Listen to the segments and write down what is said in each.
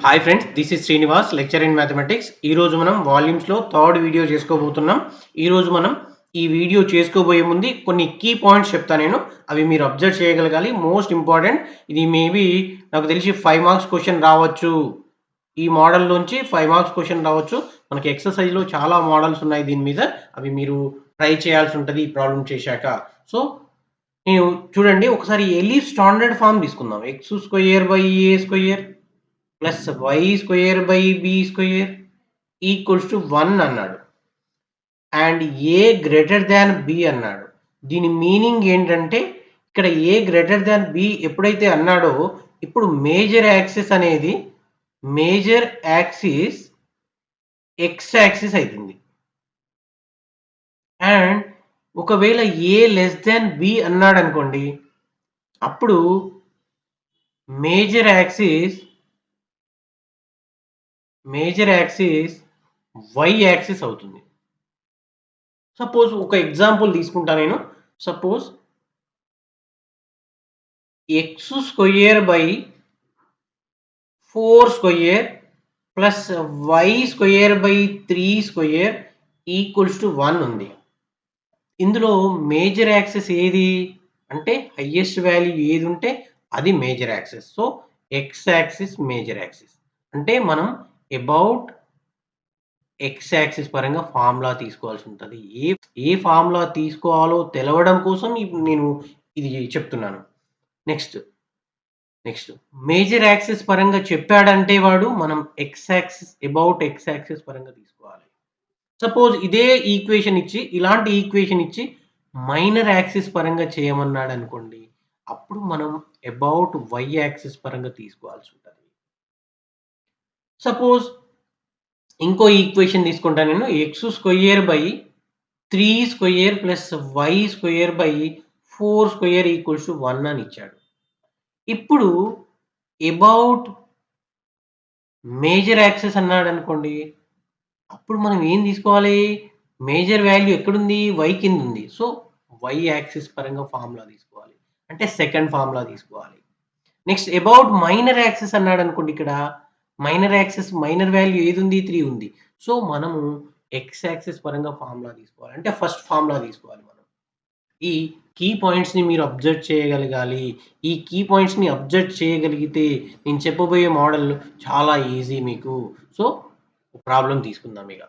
Hi friends, this is Srinivas, lecture in mathematics. ఈరోజు మనం వాల్యూమ్స్లో third video చేసుకోబోతున్నాం. ఈరోజు మనం ఈ వీడియో చేసుకోబోయే ముందు కొన్ని కీ పాయింట్స్ చెప్తాను నేను. అవి మీరు అబ్జర్వ్ చేయగలగాలి. Most important. ఇది మేబీ నాకు తెలిసి 5 మార్క్స్ క్వశ్చన్ రావచ్చు. ఈ మోడల్లోంచి 5 మార్క్స్ క్వశ్చన్ రావచ్చు. మనకి ఎక్సర్సైజ్లో చాలా మోడల్స్ ఉన్నాయి దీని మీద. అవి మీరు ట్రై చేయాల్సి ఉంటుంది ఈ ప్రాబ్లం చేశాక. సో నేను చూడండి, ఒకసారి ఎలిప్స్ స్టాండర్డ్ ఫామ్ తీసుకుందాం. X square by A square plus y square by b square equals to 1 అన్నాడు. And a greater than b అన్నాడు. దీని మీనింగ్ ఏంటంటే, ఇక్కడ ఏ గ్రేటర్ దాన్ బి ఎప్పుడైతే అన్నాడో, ఇప్పుడు మేజర్ యాక్సిస్ అనేది మేజర్ యాక్సిస్ ఎక్స్ యాక్సిస్ అవుతుంది. అండ్ ఒకవేళ ఏ లెస్ దాన్ బి అన్నాడు అనుకోండి, అప్పుడు మేజర్ యాక్సిస్ వై యాక్సిస్ అవుతుంది. సపోజ్ ఒక ఎగ్జాంపుల్ తీసుకుంటా నేను. Suppose x square by 4 square plus y square by 3 square equals to 1 ఉంది. ఇందులో మేజర్ యాక్సిస్ ఏది అంటే, హైయెస్ట్ వాల్యూ ఏది ఉంటే అది major axis. So X axis major axis అంటే మనం అబౌట్ ఎక్స్ యాక్సిస్ పరంగా ఫార్ములా తీసుకోవాల్సి ఉంటుంది. ఏ ఫార్ములా తీసుకోవాలో తెలవడం కోసం నేను ఇది చెప్తున్నాను. నెక్స్ట్ మేజర్ యాక్సిస్ పరంగా చెప్పాడంటే వాడు మనం X axis about x axis పరంగా తీసుకోవాలి. సపోజ్ ఇదే ఈక్వేషన్ ఇచ్చి, ఇలాంటి ఈక్వేషన్ ఇచ్చి మైనర్ యాక్సిస్ పరంగా చేయమన్నాడు అనుకోండి, అప్పుడు మనం అబౌట్ వై యాక్సిస్ పరంగా తీసుకోవాల్సి ఉంటుంది. సపోజ్ ఇంకో ఈక్వేషన్ తీసుకుంటా నేను. X square by 3 square plus y square by 4 square equals to 1 అని ఇచ్చాడు. ఇప్పుడు అబౌట్ మేజర్ యాక్సిస్ అన్నాడు అనుకోండి, అప్పుడు మనం ఏం తీసుకోవాలి? మేజర్ వాల్యూ ఎక్కడుంది? వై కింద ఉంది. సో వై యాక్సిస్ పరంగా ఫార్ములా తీసుకోవాలి, అంటే సెకండ్ ఫార్ములా తీసుకోవాలి. నెక్స్ట్ అబౌట్ మైనర్ యాక్సిస్ అన్నాడు అనుకోండి, ఇక్కడ మైనర్ యాక్సిస్ మైనర్ వాల్యూ ఏది ఉంది? 3 ఉంది. సో మనము ఎక్స్ యాక్సిస్ పరంగా ఫార్ములా తీసుకోవాలి, అంటే ఫస్ట్ ఫార్ములా తీసుకోవాలి మనం. ఈ కీ పాయింట్స్ని మీరు అబ్జర్వ్ చేయగలగాలి. ఈ కీ పాయింట్స్ని అబ్జర్వ్ చేయగలిగితే నేను చెప్పబోయే మోడల్ చాలా ఈజీ మీకు. సో ప్రాబ్లం తీసుకుందాం ఇక.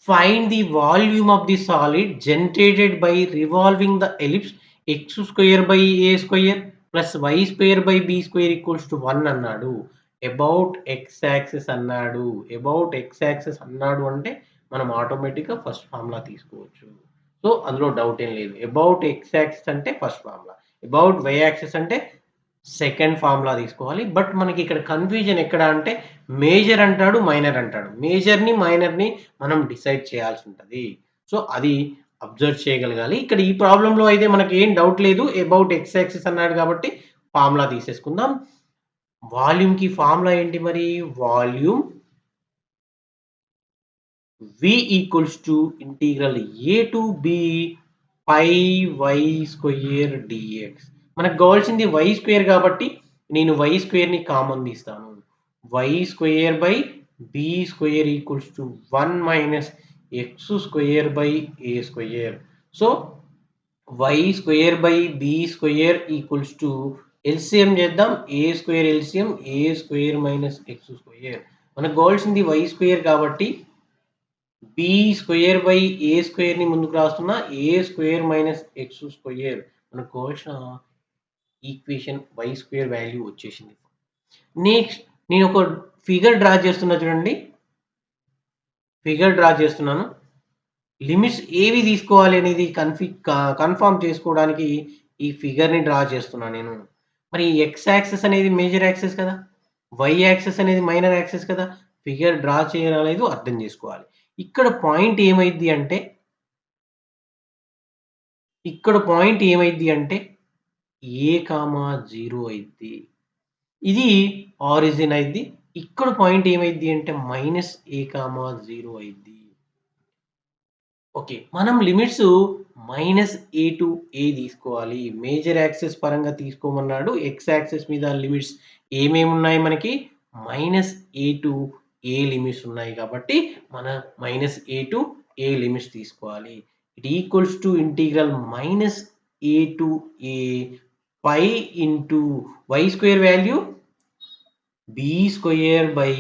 Find the volume of the solid generated by revolving the ellipse x square by A square plus y square by b square equals to 1 అన్నాడు. అబౌట్ ఎక్స్ యాక్సిస్ అన్నాడు. About x axis అన్నాడు అంటే మనం ఆటోమేటిక్గా first formula తీసుకోవచ్చు. So అందులో doubt ఏం లేదు. అబౌట్ ఎక్స్ యాక్సిస్ అంటే first formula, about y axis అంటే సెకండ్ ఫార్ములా తీసుకోవాలి. బట్ మనకి ఇక్కడ కన్ఫ్యూజన్ ఎక్కడ అంటే, మేజర్ అంటాడు, మైనర్ అంటాడు. మేజర్ని మైనర్ని మనం డిసైడ్ చేయాల్సి ఉంటుంది. సో అది అబ్జర్వ్ చేయగలగాలి. ఇక్కడ ఈ ప్రాబ్లంలో అయితే మనకి ఏం డౌట్ లేదు. అబౌట్ ఎక్స్ యాక్సిస్ అన్నాడు కాబట్టి ఫార్ములా తీసేసుకుందాం. వాల్యూమ్కి ఫార్ములా ఏంటి మరి? Volume v equals to integral a to b pi y square dx. మనకు కావాల్సింది వై స్క్వేర్ కాబట్టి నేను వై స్క్వేర్ని కామన్ తీస్తాను. Y square by b square equals to 1 minus X square by A square. So y square by b square equals to LCM చేద్దాం. A square LCM a square minus X square. మనకు కావాల్సింది y square కాబట్టి b square by a స్క్వేర్ని ముందుకు రాస్తున్నా. ఏ square minus X square మనకు కావాల్సిన equation why square value వచ్చేసింది. నెక్స్ట్ నేను ఒక ఫిగర్ డ్రా చేస్తున్నా చూడండి. ఫిగర్ డ్రా చేస్తున్నాను. లిమిట్స్ ఏవి తీసుకోవాలి అనేది కన్ఫర్మ్ చేసుకోవడానికి ఈ ఫిగర్ని డ్రా చేస్తున్నాను నేను. మరి ఎక్స్ యాక్సిస్ అనేది మేజర్ యాక్సిస్ కదా, వై యాక్సిస్ అనేది మైనర్ యాక్సిస్ కదా. ఫిగర్ డ్రా చేయలేదు అర్థం చేసుకోవాలి. ఇక్కడ పాయింట్ ఏమైంది అంటే, ఏ కామా 0 అయింది. ఇది ఆరిజిన్ అయింది. ఇక్కడ పాయింట్ ఏమైంది అంటే మైనస్ ఏ కామా 0 అయింది. ఓకే, మనం limits minus A to A తీసుకోవాలి. మేజర్ యాక్సిస్ పరంగా తీసుకోమన్నాడు. ఎక్స్ యాక్సిస్ మీద లిమిట్స్ ఏమేమి ఉన్నాయి మనకి? Minus A to A limits ఉన్నాయి కాబట్టి మన minus A to A limits తీసుకోవాలి. It equals to integral minus A to A pi into Y square value B square by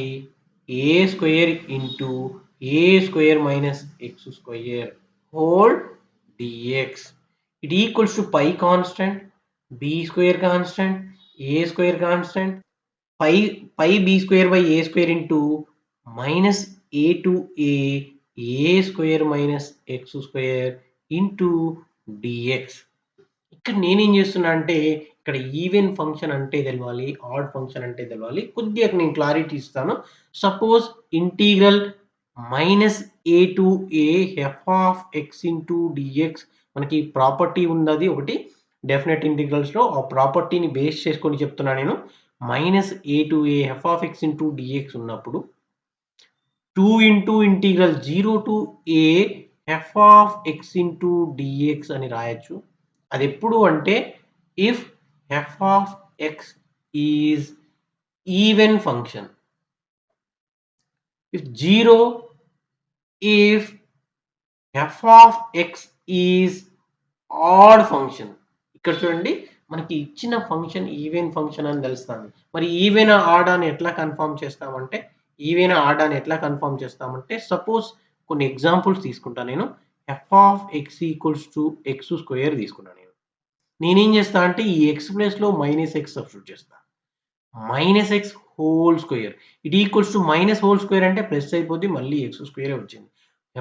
A square into A square minus X square whole DX. It equals to pi constant, B square constant, A square constant, pi B square by A square into minus A to A square minus X square into dx. ఇక్కడ నేనేం చేస్తున్నా అంటే ఇక్కడ even function అంటే తెలవాలి, add function అంటే తెలవాలి. కొద్దిగా నేను క్లారిటీ ఇస్తాను. Suppose integral minus A to a f of x into dx మనకి ప్రాపర్టీ ఉన్నది ఒకటి డెఫినెట్ ఇంటిగ్రల్స్లో. ఆ ప్రాపర్టీని బేస్ చేసుకొని చెప్తున్నా నేను. Minus A to a f of x into dx ఉన్నప్పుడు 2 into integral 0 to a f of x into dx అని రాయొచ్చు. అది ఎప్పుడు అంటే if f of x is even function, if 0 if f of x is odd function. ఇక్కడ చూడండి మనకి ఇచ్చిన ఫంక్షన్ ఈవెన్ ఫంక్షన్ అని తెలుస్తుంది. మరి ఈవెన్ ఆడ్ అని ఎట్లా కన్ఫర్మ్ చేస్తామంటే సపోజ్ కొన్ని ఎగ్జాంపుల్స్ తీసుకుంటా నేను. F of X equals to X square తీసుకున్నాను నేను. నేనేం చేస్తా అంటే ఈ ఎక్స్ ప్లేస్లో మైనస్ ఎక్స్ సబ్స్టిట్యూట్ చేస్తా. Minus X whole square it equals to minus hole square అంటే ప్లస్ అయిపోద్ది, మళ్ళీ ఎక్స్ స్క్వేరే వచ్చింది.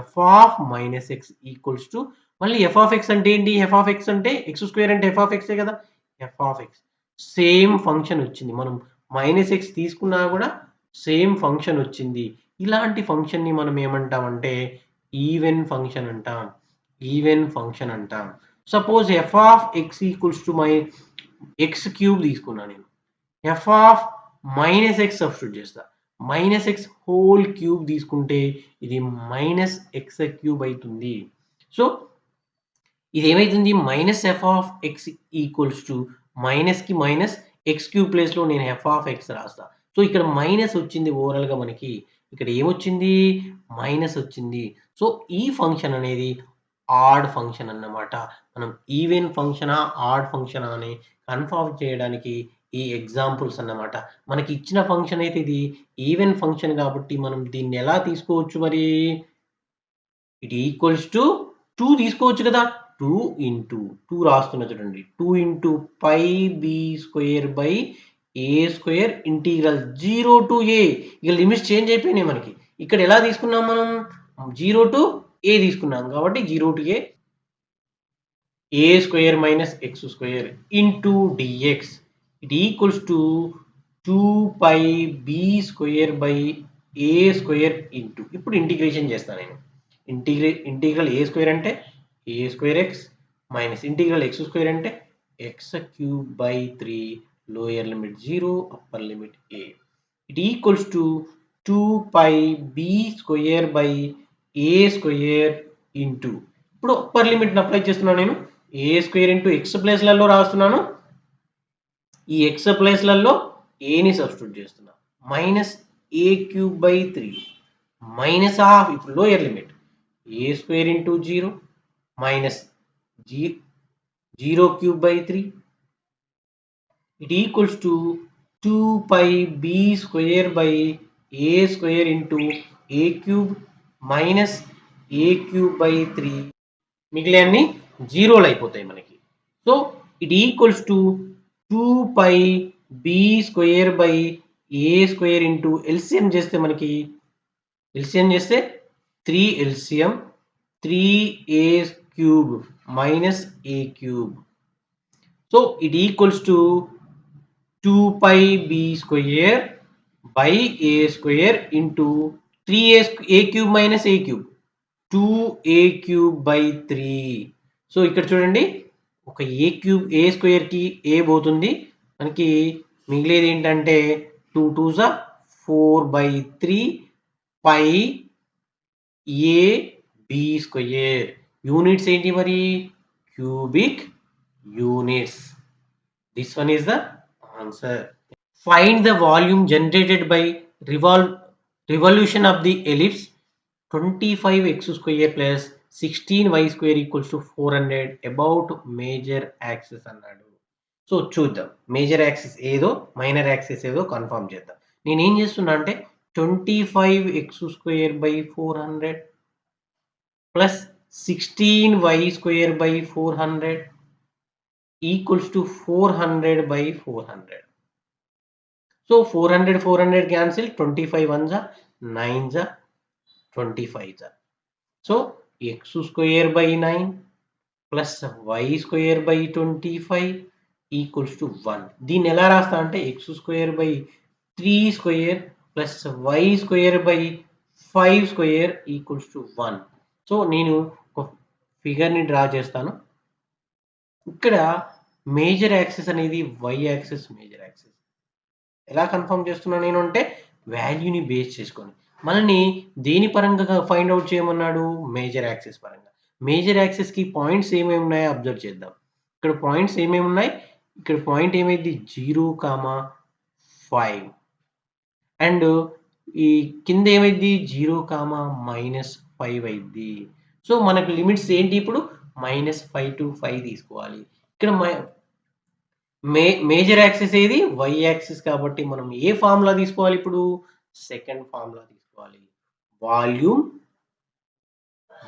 F of minus X equals to మళ్ళీ ఎఫ్ ఆఫ్ ఎక్స్ అంటే ఏంటి? ఎఫ్ ఆఫ్ ఎక్స్ అంటే ఎక్స్ స్క్వేర్ అంటే ఎఫ్ ఆఫ్ ఎక్సే కదా. F of X same function వచ్చింది. మనం మైనస్ ఎక్స్ తీసుకున్నా కూడా సేమ్ ఫంక్షన్ వచ్చింది. ఇలాంటి ఫంక్షన్ని మనం ఏమంటామంటే ఈవెన్ ఫంక్షన్ అంటాం. Suppose F of X equals to my X cube తీసుకున్నా నేను. F of minus X substitute చేస్తా. మైనస్ ఎక్స్ హోల్ క్యూబ్ తీసుకుంటే ఇది మైనస్ ఎక్స్ క్యూబ్ అవుతుంది. సో ఇది ఏమైతుంది? Minus F of X equals to మైనస్కి మైనస్ ఎక్స్ క్యూబ్ ప్లేస్లో నేను ఎఫ్ ఆఫ్ ఎక్స్ రాస్తా. సో ఇక్కడ మైనస్ వచ్చింది ఓవరాల్గా మనకి. ఇక్కడ ఏమొచ్చింది? మైనస్ వచ్చింది. సో ఈ ఫంక్షన్ అనేది ఆడ్ ఫంక్షన్ అన్నమాట. మనం ఈవెన్ ఫంక్షనా ఆడ్ ఫంక్షనా అని కన్ఫర్మ్ చేయడానికి ఈ ఎగ్జాంపుల్స్ అన్నమాట. మనకి ఇచ్చిన ఫంక్షన్ అయితే ఇది ఈవెన్ ఫంక్షన్ కాబట్టి మనం దీన్ని ఎలా తీసుకోవచ్చు మరి? ఇట్ ఈక్వల్స్ టు 2 తీసుకోవచ్చు కదా. 2 ఇంటూ 2 రాస్తున్నా చూడండి. 2 into pi B square by A square integral 0 to A. ఇక లిమిట్స్ చేంజ్ అయిపోయినాయి మనకి. ఇక్కడ ఎలా తీసుకున్నాం మనం? 0 టు ఏ తీసుకున్నాం కాబట్టి 0 to A square minus X square into DX. It equals to 2 pi B square by A square into. ఇప్పుడు ఇంటిగ్రేషన్ చేస్తాను నేను. ఇంటిగ్రల్ ఏ స్క్వేర్ అంటే A square X minus integral X square అంటే X cube by 3 lower limit 0 upper limit A. It equals to 2 pi B square by A square into. ఇప్పుడు upper లిమిట్ని apply చేస్తున్నాను నేను. A square into X ప్లేస్లలో రాస్తున్నాను. ఈ X ప్లేస్లలో ఏని substitute చేస్తున్నా. Minus A cube by 3 minus half ఇప్పుడు lower limit A square into 0 minus 0 cube by 3 it equals to 2 pi B square by A square into A cube minus A cube by 3 మిగిలినన్ని జీరోలు అయిపోతాయి మనకి. So it equals to 2 pi B square by A square into LCM చేస్తే మనకి 3 LCM 3a cube minus a cube. So it equals to 2 pi b square by a square into 3a cube minus a cube 2a cube by 3. So ఇక్కడ చూడండి ఒక ఏ cube ఏ స్క్వేర్కి ఏ పోతుంది, మనకి మిగిలేది ఏంటంటే 2 2s 4/3 pi a b square. Units ఏంటి మరి? Cubic units. This one is the answer. Find the volume generated by revolution of the ellipse. 25x square plus 16y square equals to 400 about major axis అన్నాడు. So చూద్దాం major axis ఏదో minor axis ఏదో confirm చేద్దాం. నేను ఏం చేస్తున్నా అంటే 25x square by 400 plus 16y square by 400 equals to 400 by 400. So 400 cancel, 25 ones are 9s are 25s are. So x square by 9 plus y square by 25 equals to 1. దీన్ని ఎలా రాస్తా అంటే x square by 3 square plus y square by 5 square equals to 1. So నేను ఒక ఫిగర్ని draw చేస్తాను. ఇక్కడ major axis అనేది y axis major axis. ఎలా కన్ఫర్మ్ చేస్తున్నాను నేను అంటే వాల్యూని బేస్ చేసుకొని. మనల్ని దేని పరంగా ఫైండ్ అవుట్ చేయమన్నాడు? మేజర్ యాక్సిస్ పరంగా. మేజర్ యాక్సిస్కి పాయింట్స్ ఏమేమి ఉన్నాయో అబ్జర్వ్ చేద్దాం. ఇక్కడ పాయింట్స్ ఏమేమి ఉన్నాయి? ఇక్కడ పాయింట్ ఏమైంది 0,5 అండ్ ఈ కింద ఏమైంది 0,-5 అయింది. సో మనకు లిమిట్స్ ఏంటి ఇప్పుడు -5 to 5 తీసుకోవాలి. ఇక్కడ మేజర్ యాక్సిస్ ఏది y యాక్సిస్ కాబట్టి మనం ఏ ఫార్ములా తీసుకోవాలి ఇప్పుడు సెకండ్ ఫార్ములా తీసుకోవాలి.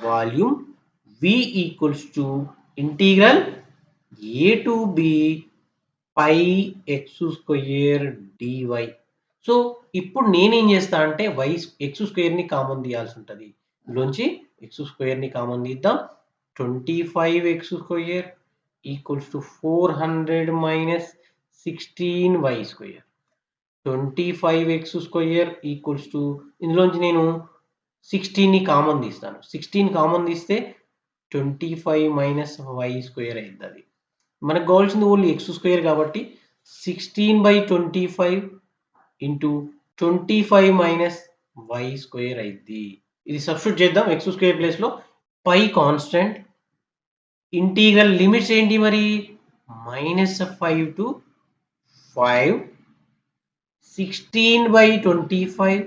Volume v equals to integral a to b pi x square dy. So ఇప్పుడు నేనేం చేస్తా అంటే x స్క్వేర్ ని కామన్ తీయాల్సి ఉంటుంది. ఇందులోంచి x స్క్వేర్ ని కామన్ తీద్దాం. 25x square equals to 400 minus 16y square. 25x square equals to ఇందులోంచి నేను 16 ని కామన్ తీస్తాను. 16 కామన్ తీస్తే 25 మైనస్ y స్క్వేర్ అయింది. అది మనకు కావాల్సింది ఓన్లీ x స్క్వేర్ కాబట్టి 16/25 ఇంటూ 25 మైనస్ y స్క్వేర్ అయింది. ఇది సబ్స్టిట్యూట్ చేద్దాం x స్క్వేర్ ప్లేస్ లో. పై కాన్స్టెంట్ ఇంటిగ్రల్ లిమిట్స్ ఏంటి మరి -5 to 5 16/25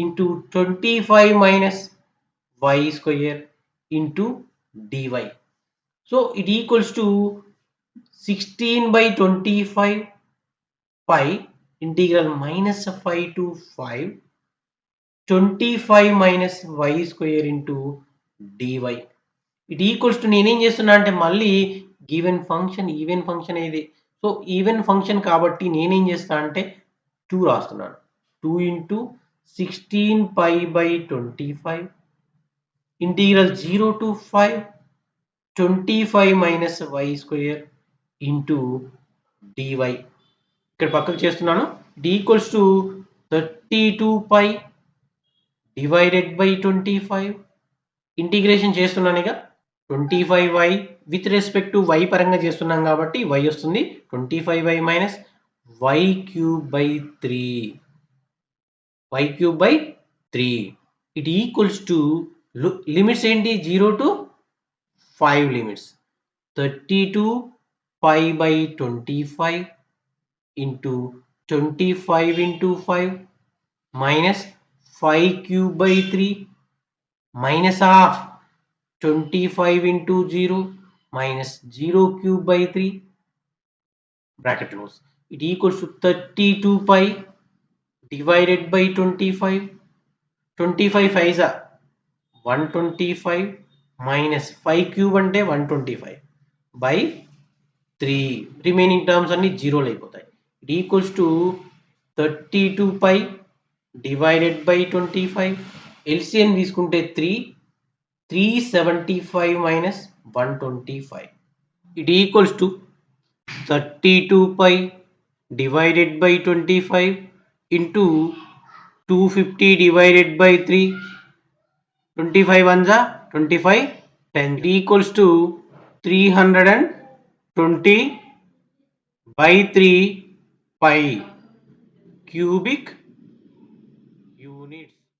into 25 minus y square into dy. So it equals to 16/25 pi integral -5 to 5 25 minus y square into dy. It equals to నేనేం చేస్తున్నా అంటే మళ్ళీ ఈవెన్ ఫంక్షన్ ఇది. So even function కాబట్టి నేనేం చేస్తా అంటే 2 రాస్తున్నాను. 2 into 16π/25 integral 0 to 5 25 minus y square into dy. ఇక్కడ పక్కకు చేస్తున్నాను. It equals to 32π divided by 25 integration చేస్తున్నాను. ఇక 25y with respect to y పరంగా చేస్తున్నాం కాబట్టి y వస్తుంది 25y minus y³ 3 it equals to limits ఏంటి 0 to 5 limits 32π/25 into 25 into 5 minus 5³ 3 minus of 25 into 0 minus 0³ 3 bracket close. It equals to 32π divided by 25. 25 5s are 125 minus 5³ అంటే 125 by 3. Remaining terms అన్ని జీరోలు అయిపోతాయి. It equals to 32π divided by 25. LCM తీసుకుంటే 375 minus 125. It equals to 32π divided by 25 into 250 divided by 3. 25 ones are 25 10. It equals to 320/3 pi cubic units.